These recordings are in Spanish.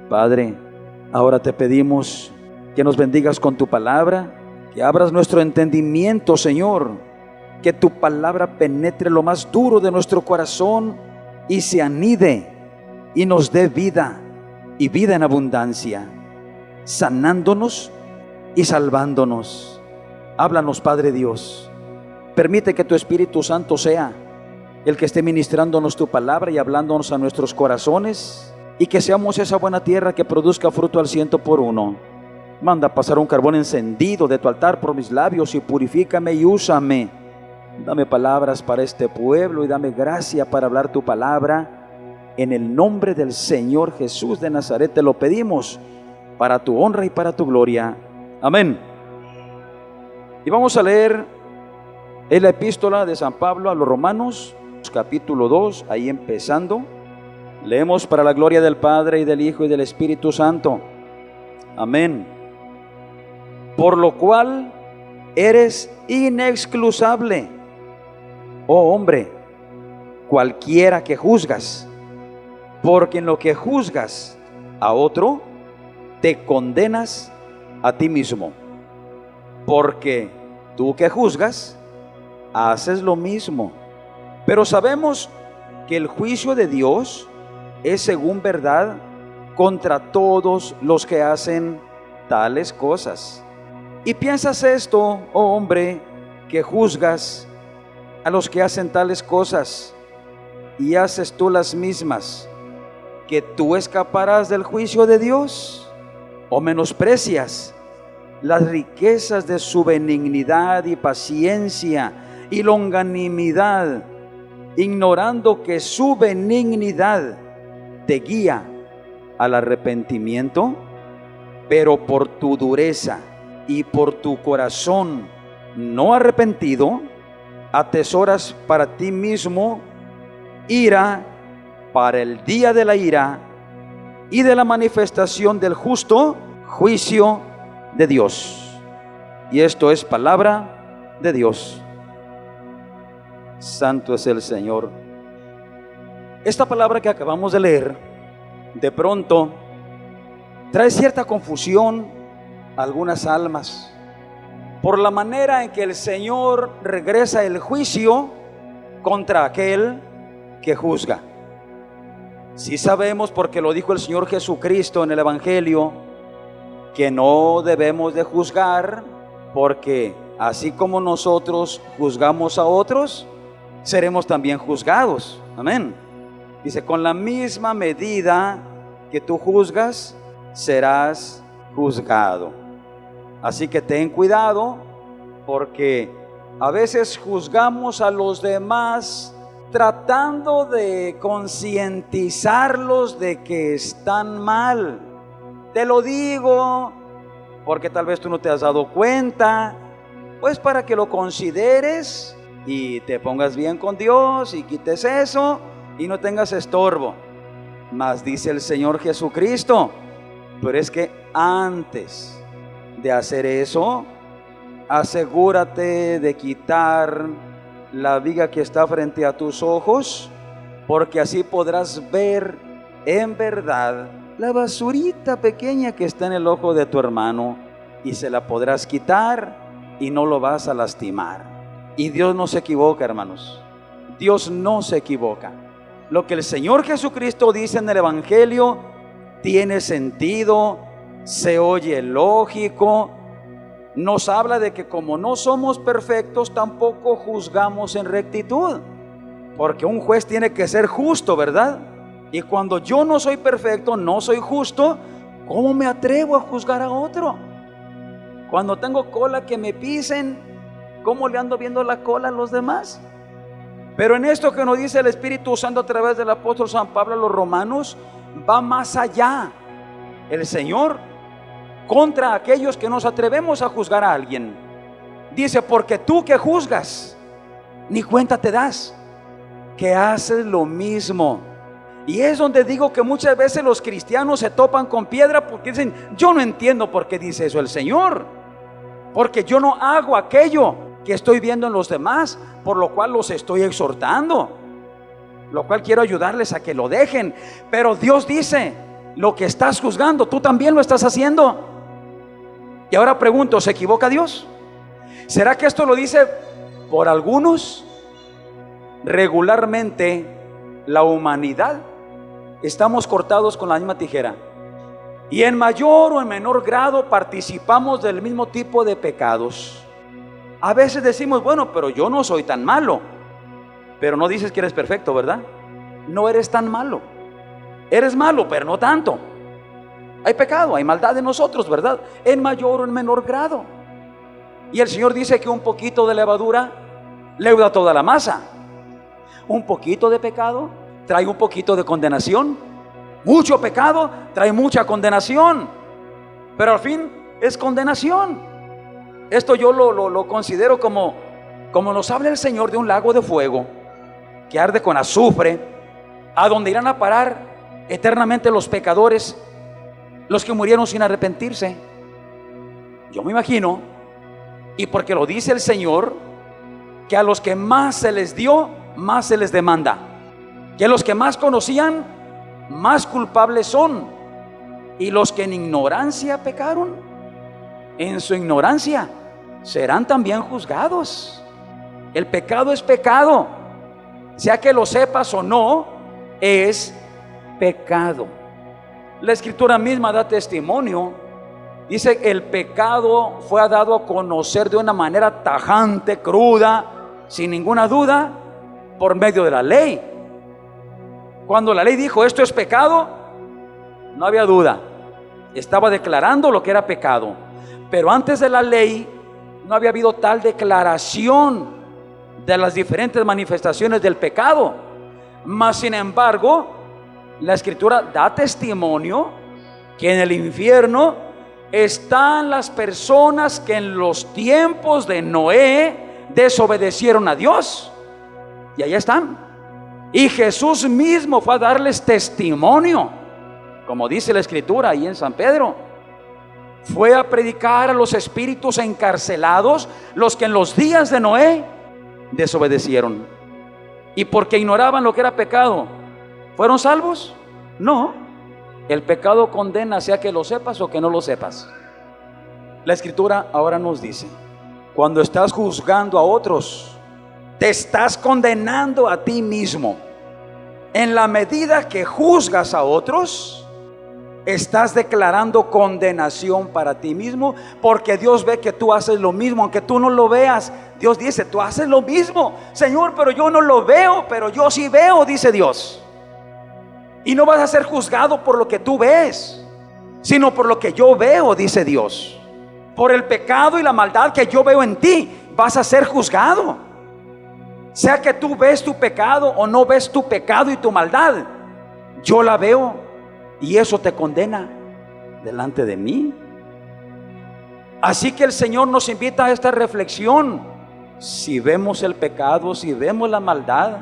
Padre, ahora te pedimos que nos bendigas con tu palabra, que abras nuestro entendimiento, Señor, que tu palabra penetre lo más duro de nuestro corazón y se anide y nos dé vida y vida en abundancia, sanándonos y salvándonos. Háblanos, Padre Dios. Permite que tu Espíritu Santo sea el que esté ministrándonos tu palabra y hablándonos a nuestros corazones, y que seamos esa buena tierra que produzca fruto al 100%. Manda pasar un carbón encendido de tu altar por mis labios y purifícame y úsame. Dame palabras para este pueblo y dame gracia para hablar tu palabra. En el nombre del Señor Jesús de Nazaret te lo pedimos, para tu honra y para tu gloria. Amén. Y vamos a leer en la epístola de San Pablo a los Romanos, capítulo 2, ahí empezando. Leemos para la gloria del Padre y del Hijo y del Espíritu Santo. Amén. Por lo cual eres inexcusable, oh hombre, cualquiera que juzgas, porque en lo que juzgas a otro, te condenas a ti mismo, porque tú que juzgas, haces lo mismo. Pero sabemos que el juicio de Dios es según verdad contra todos los que hacen tales cosas. Y piensas esto, oh hombre, que juzgas a los que hacen tales cosas, y haces tú las mismas, que tú escaparás del juicio de Dios, o menosprecias las riquezas de su benignidad y paciencia y longanimidad, ignorando que su benignidad te guía al arrepentimiento, pero por tu dureza y por tu corazón no arrepentido, atesoras para ti mismo ira para el día de la ira y de la manifestación del justo juicio de Dios. Y esto es palabra de Dios. Santo es el Señor. Esta palabra que acabamos de leer, de pronto trae cierta confusión a algunas almas, por la manera en que el Señor regresa el juicio contra aquel que juzga. Sí sabemos, porque lo dijo el Señor Jesucristo en el Evangelio, que no debemos de juzgar, porque así como nosotros juzgamos a otros, seremos también juzgados. Amén. Dice, con la misma medida que tú juzgas, serás juzgado. Así que ten cuidado, porque a veces juzgamos a los demás tratando de concientizarlos de que están mal. Te lo digo porque tal vez tú no te has dado cuenta, pues para que lo consideres y te pongas bien con Dios y quites eso y no tengas estorbo. Mas dice el Señor Jesucristo, pero es que antes de hacer eso, asegúrate de quitar la viga que está frente a tus ojos, porque así podrás ver en verdad la basurita pequeña que está en el ojo de tu hermano, y se la podrás quitar y no lo vas a lastimar. Y Dios no se equivoca, hermanos. Dios no se equivoca. Lo que el Señor Jesucristo dice en el Evangelio tiene sentido, se oye lógico. Nos habla de que como no somos perfectos, tampoco juzgamos en rectitud, porque un juez tiene que ser justo, ¿verdad? Y cuando yo no soy perfecto, no soy justo, ¿cómo me atrevo a juzgar a otro? Cuando tengo cola que me pisen, ¿cómo le ando viendo la cola a los demás? Pero en esto que nos dice el Espíritu Santo a través del apóstol San Pablo a los romanos, va más allá el Señor contra aquellos que nos atrevemos a juzgar a alguien. Dice, porque tú que juzgas, ni cuenta te das, que haces lo mismo. Y es donde digo que muchas veces los cristianos se topan con piedra, porque dicen, yo no entiendo por qué dice eso el Señor, porque yo no hago aquello que estoy viendo en los demás, por lo cual los estoy exhortando, lo cual quiero ayudarles a que lo dejen. Pero Dios dice, lo que estás juzgando, tú también lo estás haciendo. Y ahora pregunto, ¿se equivoca Dios? ¿Será que esto lo dice por algunos? Regularmente la humanidad estamos cortados con la misma tijera, y en mayor o en menor grado participamos del mismo tipo de pecados. A veces decimos, bueno, pero yo no soy tan malo. Pero no dices que eres perfecto, ¿verdad? No eres tan malo. Eres malo, pero no tanto. Hay pecado, hay maldad en nosotros, ¿verdad? En mayor o en menor grado. Y el Señor dice que un poquito de levadura leuda toda la masa. Un poquito de pecado trae un poquito de condenación. Mucho pecado trae mucha condenación. Pero al fin es condenación. Esto yo lo considero como nos habla el Señor de un lago de fuego que arde con azufre, a donde irán a parar eternamente los pecadores, los que murieron sin arrepentirse. Yo me imagino, y porque lo dice el Señor, que a los que más se les dio, más se les demanda, que a los que más conocían, más culpables son, y los que en ignorancia pecaron, en su ignorancia serán también juzgados. El pecado es pecado, sea que lo sepas o no, es pecado. La Escritura misma da testimonio. Dice que el pecado fue dado a conocer de una manera tajante, cruda, sin ninguna duda, por medio de la ley. Cuando la ley dijo esto es pecado, no había duda, estaba declarando lo que era pecado. Pero antes de la ley no había habido tal declaración de las diferentes manifestaciones del pecado. Mas sin embargo, la Escritura da testimonio que en el infierno están las personas que en los tiempos de Noé desobedecieron a Dios, y allá están. Y Jesús mismo fue a darles testimonio, como dice la Escritura ahí en San Pedro. Fue a predicar a los espíritus encarcelados, los que en los días de Noé desobedecieron. Y porque ignoraban lo que era pecado, ¿fueron salvos? No. El pecado condena, sea que lo sepas o que no lo sepas. La Escritura ahora nos dice, cuando estás juzgando a otros, te estás condenando a ti mismo. En la medida que juzgas a otros, estás declarando condenación para ti mismo, porque Dios ve que tú haces lo mismo, aunque tú no lo veas. Dios dice, tú haces lo mismo. Señor, pero yo no lo veo, pero yo sí veo, dice Dios. Y no vas a ser juzgado por lo que tú ves, sino por lo que yo veo, dice Dios. Por el pecado y la maldad que yo veo en ti, vas a ser juzgado. Sea que tú ves tu pecado o no ves tu pecado y tu maldad, yo la veo, y eso te condena delante de mí. Así que el Señor nos invita a esta reflexión. Si vemos el pecado, si vemos la maldad,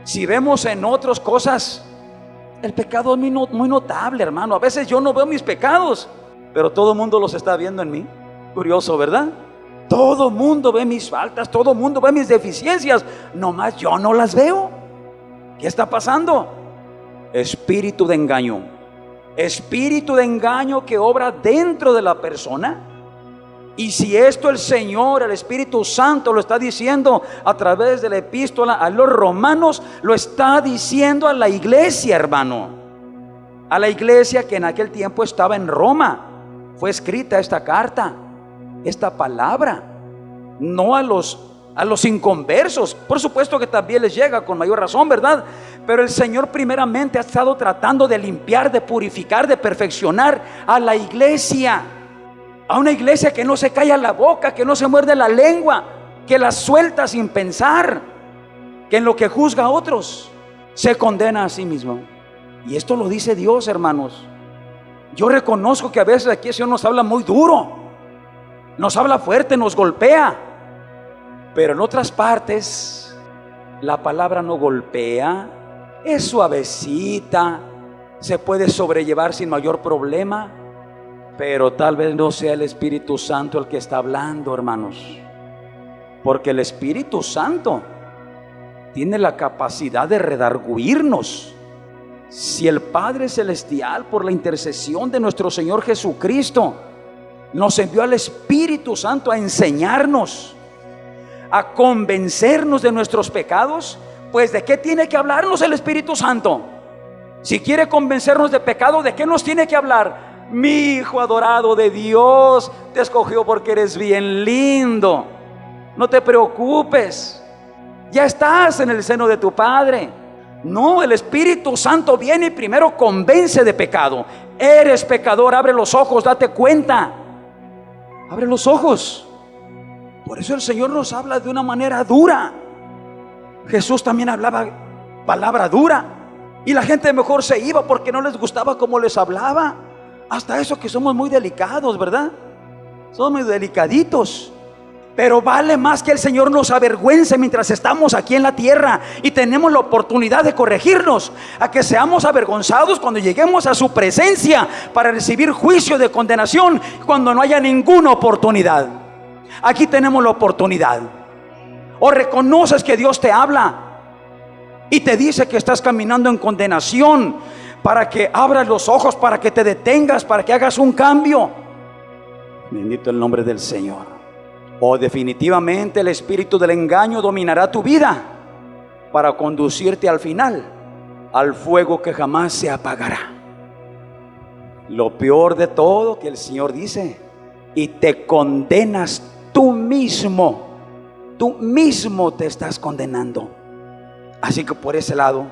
si vemos en otras cosas, el pecado es muy notable, hermano. A veces yo no veo mis pecados, pero todo el mundo los está viendo en mí. Curioso, ¿verdad? Todo el mundo ve mis faltas, todo el mundo ve mis deficiencias, nomás yo no las veo. ¿Qué está pasando? Espíritu de engaño. Espíritu de engaño que obra dentro de la persona. Y si esto el Señor, el Espíritu Santo lo está diciendo a través de la epístola a los romanos, lo está diciendo a la iglesia, hermano. A la iglesia que en aquel tiempo estaba en Roma. Fue escrita esta carta, esta palabra. No a los inconversos. Por supuesto que también les llega con mayor razón, ¿verdad? Pero el Señor primeramente ha estado tratando de limpiar, de purificar, de perfeccionar a la iglesia. A una iglesia que no se calla la boca, que no se muerde la lengua, que la suelta sin pensar, que en lo que juzga a otros se condena a sí mismo. Y esto lo dice Dios, hermanos. Yo reconozco que a veces aquí el Señor nos habla muy duro, nos habla fuerte, nos golpea, pero en otras partes la palabra no golpea, es suavecita, se puede sobrellevar sin mayor problema. Pero tal vez no sea el Espíritu Santo el que está hablando, hermanos, porque el Espíritu Santo tiene la capacidad de redarguirnos Si el Padre Celestial, por la intercesión de nuestro Señor Jesucristo, nos envió al Espíritu Santo a enseñarnos, a convencernos de nuestros pecados, pues ¿de qué tiene que hablarnos el Espíritu Santo? Si quiere convencernos de pecado, ¿de qué nos tiene que hablar? Mi hijo adorado de Dios, te escogió porque eres bien lindo. No te preocupes, ya estás en el seno de tu Padre. No, el Espíritu Santo viene y primero convence de pecado. Eres pecador, abre los ojos, date cuenta. Abre los ojos. Por eso el Señor nos habla de una manera dura. Jesús también hablaba palabra dura, y la gente mejor se iba porque no les gustaba cómo les hablaba. Hasta eso que somos muy delicados, ¿verdad? Somos muy delicaditos. Pero vale más que el Señor nos avergüence mientras estamos aquí en la tierra y tenemos la oportunidad de corregirnos, a que seamos avergonzados cuando lleguemos a su presencia para recibir juicio de condenación cuando no haya ninguna oportunidad. Aquí tenemos la oportunidad. O reconoces que Dios te habla y te dice que estás caminando en condenación, para que abras los ojos, para que te detengas, para que hagas un cambio. Bendito el nombre del Señor. O definitivamente el espíritu del engaño dominará tu vida para conducirte al final, al fuego que jamás se apagará. Lo peor de todo, que el Señor dice: y te condenas tú mismo te estás condenando. Así que por ese lado,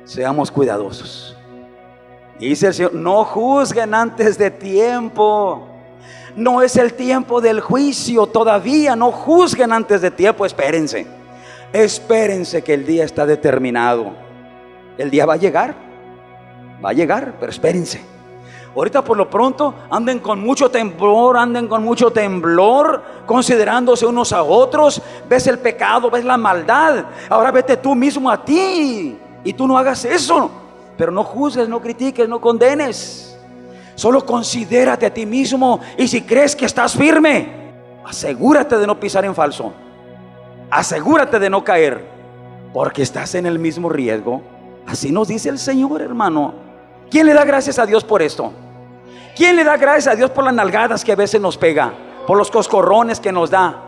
seamos cuidadosos. Dice el Señor: no juzguen antes de tiempo. No es el tiempo del juicio todavía. No juzguen antes de tiempo. Espérense que el día está determinado. El día va a llegar, pero espérense. Ahorita por lo pronto anden con mucho temblor, considerándose unos a otros. Ves el pecado, ves la maldad. Ahora vete tú mismo a ti y tú no hagas eso. Pero no juzgues, no critiques, no condenes. Solo considérate a ti mismo, y si crees que estás firme, asegúrate de no pisar en falso. Asegúrate de no caer, porque estás en el mismo riesgo. Así nos dice el Señor, hermano. ¿Quién le da gracias a Dios por esto? ¿Quién le da gracias a Dios por las nalgadas que a veces nos pega, por los coscorrones que nos da?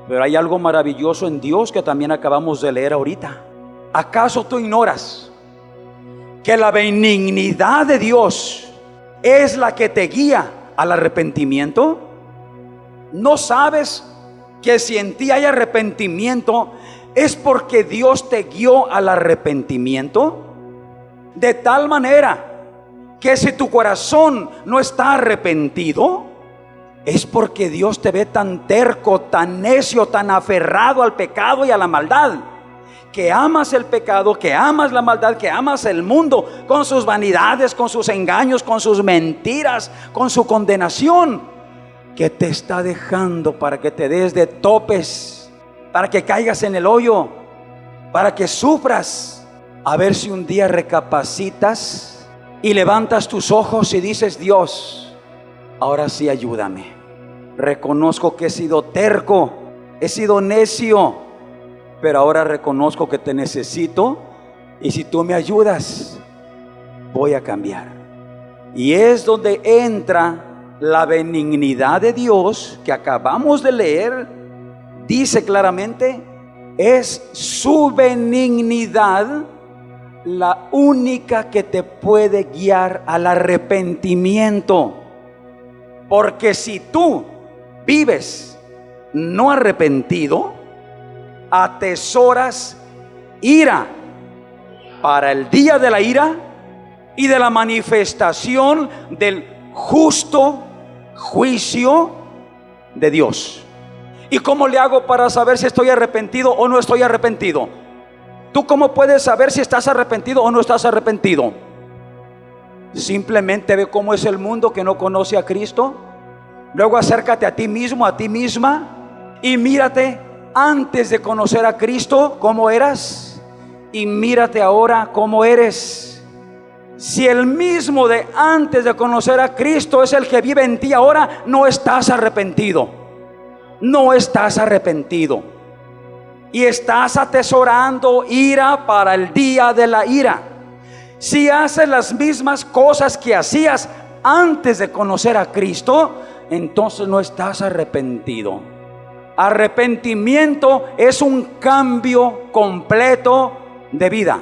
Pero hay algo maravilloso en Dios que también acabamos de leer ahorita. ¿Acaso tú ignoras que la benignidad de Dios es la que te guía al arrepentimiento? ¿No sabes que si en ti hay arrepentimiento es porque Dios te guió al arrepentimiento? De tal manera que si tu corazón no está arrepentido, es porque Dios te ve tan terco, tan necio, tan aferrado al pecado y a la maldad, que amas el pecado, que amas la maldad, que amas el mundo con sus vanidades, con sus engaños, con sus mentiras, con su condenación, que te está dejando para que te des de topes, para que caigas en el hoyo, para que sufras. A ver si un día recapacitas y levantas tus ojos y dices: Dios, ahora sí ayúdame. Reconozco que he sido terco, he sido necio, pero ahora reconozco que te necesito, y si tú me ayudas, voy a cambiar. Y es donde entra la benignidad de Dios que acabamos de leer. Dice claramente: es su benignidad la única que te puede guiar al arrepentimiento. Porque si tú vives no arrepentido, atesoras ira para el día de la ira y de la manifestación del justo juicio de Dios. ¿Y cómo le hago para saber si estoy arrepentido o no estoy arrepentido? ¿Tú cómo puedes saber si estás arrepentido o no estás arrepentido? Simplemente ve cómo es el mundo que no conoce a Cristo. Luego acércate a ti mismo, a ti misma, y mírate antes de conocer a Cristo cómo eras, y mírate ahora cómo eres. Si el mismo de antes de conocer a Cristo es el que vive en ti ahora, no estás arrepentido. No estás arrepentido. Y estás atesorando ira para el día de la ira. Si haces las mismas cosas que hacías antes de conocer a Cristo, entonces no estás arrepentido. Arrepentimiento es un cambio completo de vida.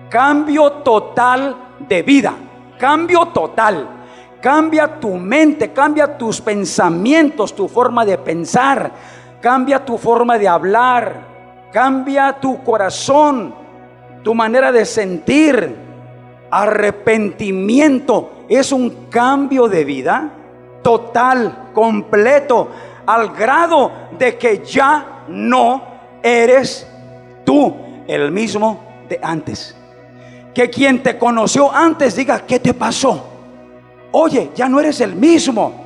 Cambio total de vida. Cambio total. Cambia tu mente, cambia tus pensamientos, tu forma de pensar, cambia tu forma de hablar, cambia tu corazón, tu manera de sentir. Arrepentimiento es un cambio de vida total, completo, al grado de que ya no eres tú el mismo de antes. Que quien te conoció antes diga: ¿qué te pasó? Oye, ya no eres el mismo.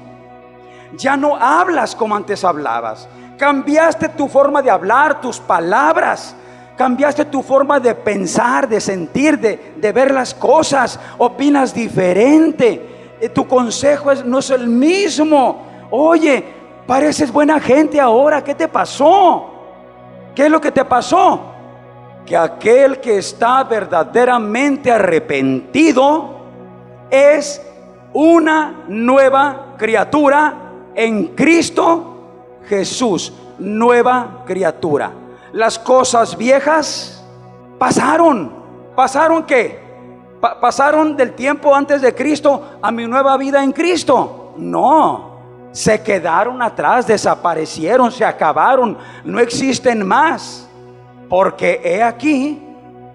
Ya no hablas como antes hablabas. Cambiaste tu forma de hablar, tus palabras. Cambiaste tu forma de pensar, de sentir, de ver las cosas. Opinas diferente. Tu consejo no es el mismo. Oye, pareces buena gente ahora. ¿Qué te pasó? ¿Qué es lo que te pasó? Que aquel que está verdaderamente arrepentido es una nueva criatura en Cristo Jesús. Nueva criatura. Las cosas viejas pasaron. ¿Pasaron qué? ¿Pasaron del tiempo antes de Cristo a mi nueva vida en Cristo? No, se quedaron atrás, desaparecieron, se acabaron, no existen más. Porque he aquí,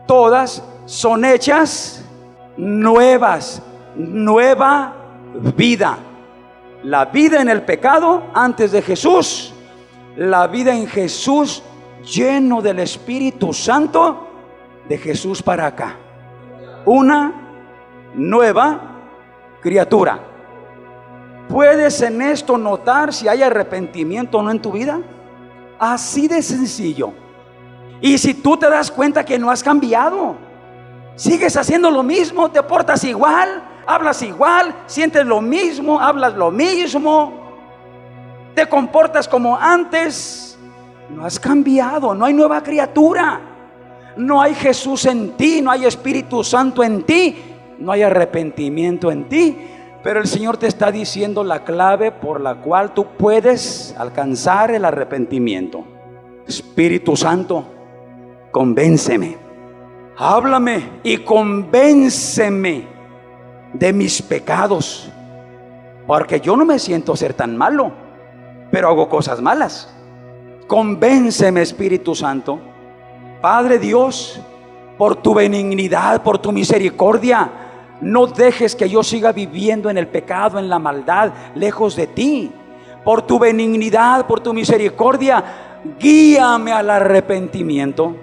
todas son hechas nuevas. Nueva vida. La vida en el pecado antes de Jesús, la vida en Jesús lleno del Espíritu Santo de Jesús para acá. Una nueva criatura. ¿Puedes en esto notar si hay arrepentimiento o no en tu vida? Así de sencillo. Y si tú te das cuenta que no has cambiado, sigues haciendo lo mismo, te portas igual, hablas igual, sientes lo mismo, hablas lo mismo, te comportas como antes, no has cambiado, no hay nueva criatura, no hay Jesús en ti, no hay Espíritu Santo en ti, no hay arrepentimiento en ti. Pero el Señor te está diciendo la clave por la cual tú puedes alcanzar el arrepentimiento. Espíritu Santo, convénceme, háblame y convénceme de mis pecados, porque yo no me siento ser tan malo, pero hago cosas malas. Convénceme, Espíritu Santo. Padre Dios, por tu benignidad, por tu misericordia, no dejes que yo siga viviendo en el pecado, en la maldad, lejos de ti. Por tu benignidad, por tu misericordia, guíame al arrepentimiento.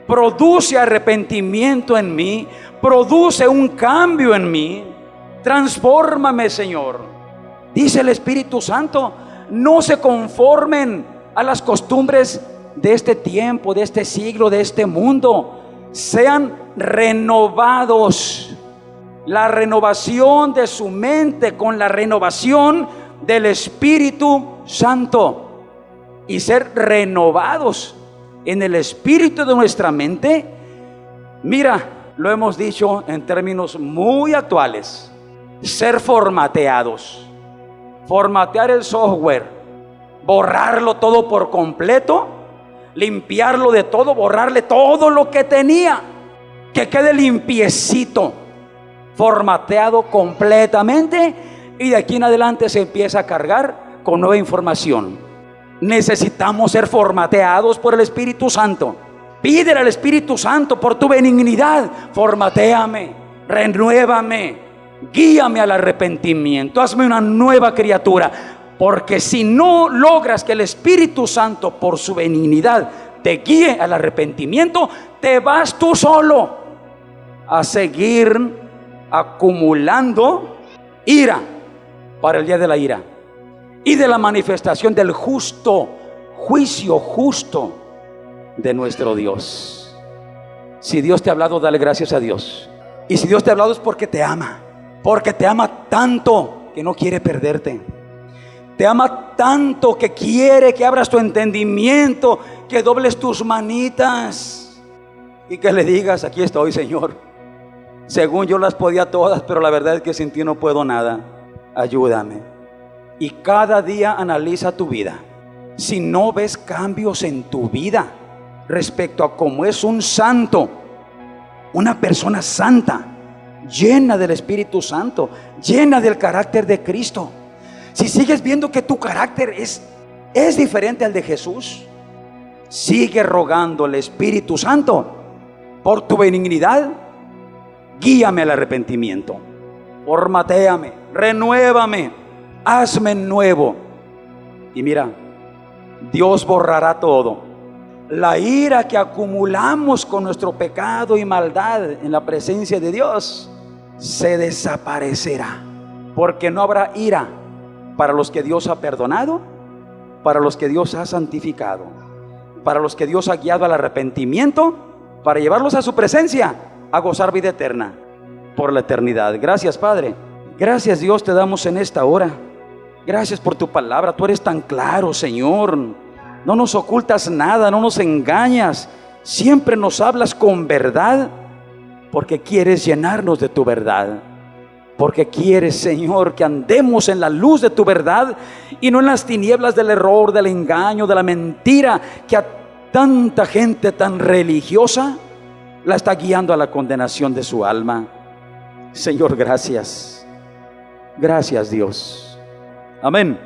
Produce arrepentimiento en mí, produce un cambio en mí, transfórmame, Señor. Dice el Espíritu Santo: no se conformen a las costumbres de este tiempo, de este siglo, de este mundo. Sean renovados. La renovación de su mente con la renovación del Espíritu Santo. Y ser renovados en el espíritu de nuestra mente. Mira, lo hemos dicho en términos muy actuales: ser formateados. Formatear el software, borrarlo todo por completo, limpiarlo de todo, borrarle todo lo que tenía, que quede limpiecito, formateado completamente, y de aquí en adelante se empieza a cargar con nueva información. Necesitamos ser formateados por el Espíritu Santo. Pídele al Espíritu Santo: por tu benignidad, formatéame, renuévame, guíame al arrepentimiento, hazme una nueva criatura. Porque si no logras que el Espíritu Santo, por su benignidad, te guíe al arrepentimiento, te vas tú solo a seguir acumulando ira para el día de la ira y de la manifestación del justo, juicio justo de nuestro Dios. Si Dios te ha hablado, dale gracias a Dios. Y si Dios te ha hablado es porque te ama tanto que no quiere perderte. Te ama tanto que quiere que abras tu entendimiento, que dobles tus manitas y que le digas: aquí estoy, Señor, Según yo las podía todas, pero la verdad es que sin ti no puedo nada. Ayúdame. Y cada día analiza tu vida. Si no ves cambios en tu vida respecto a cómo es un santo, una persona santa, llena del Espíritu Santo, llena del carácter de Cristo, si sigues viendo que tu carácter es diferente al de Jesús, sigue rogando al Espíritu Santo por tu benignidad. Guíame al arrepentimiento, formatéame, renuévame, hazme nuevo. Y mira, Dios borrará todo. La ira que acumulamos con nuestro pecado y maldad en la presencia de Dios se desaparecerá, porque no habrá ira para los que Dios ha perdonado, para los que Dios ha santificado, para los que Dios ha guiado al arrepentimiento, para llevarlos a su presencia, a gozar vida eterna por la eternidad. Gracias, Padre. Gracias, Dios, te damos en esta hora. Gracias por tu palabra. Tú eres tan claro, Señor. No nos ocultas nada, no nos engañas. Siempre nos hablas con verdad, porque quieres llenarnos de tu verdad. Porque quieres, Señor, que andemos en la luz de tu verdad y no en las tinieblas del error, del engaño, de la mentira, que a tanta gente tan religiosa la está guiando a la condenación de su alma. Señor, gracias. Gracias, Dios. Amén.